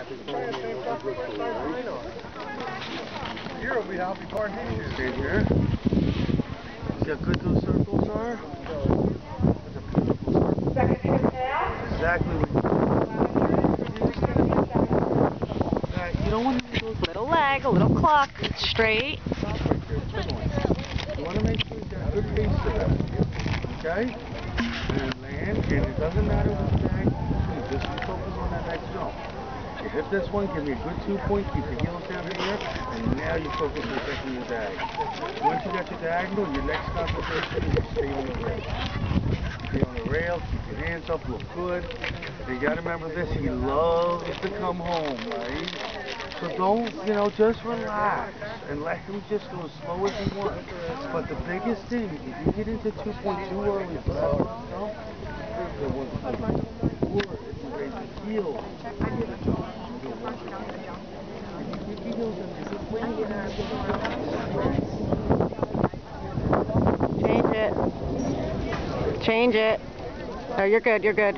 Here will be how we part here. Stay here. See how good those circles are? That's a beautiful circle. Exactly what you don't want to do those. Little leg, a little clock, straight. You want to make sure you got a good pace to that. Okay? And land, and it doesn't matter what bag you just focus on that next jump. You hit this one, give me a good 2 point, keep your heels down here, and now you focus on taking your dag. Once you got your diagonal, your next concentration is to stay on the rail. Stay on the rail, keep your hands up, look good. You gotta remember this, he loves to come home, right? So don't, just relax and let him just go as slow as he wants. But the biggest thing, if you get into 2.2 early, raise the heels and get a jump. Change it. Change it. Oh, you're good, you're good.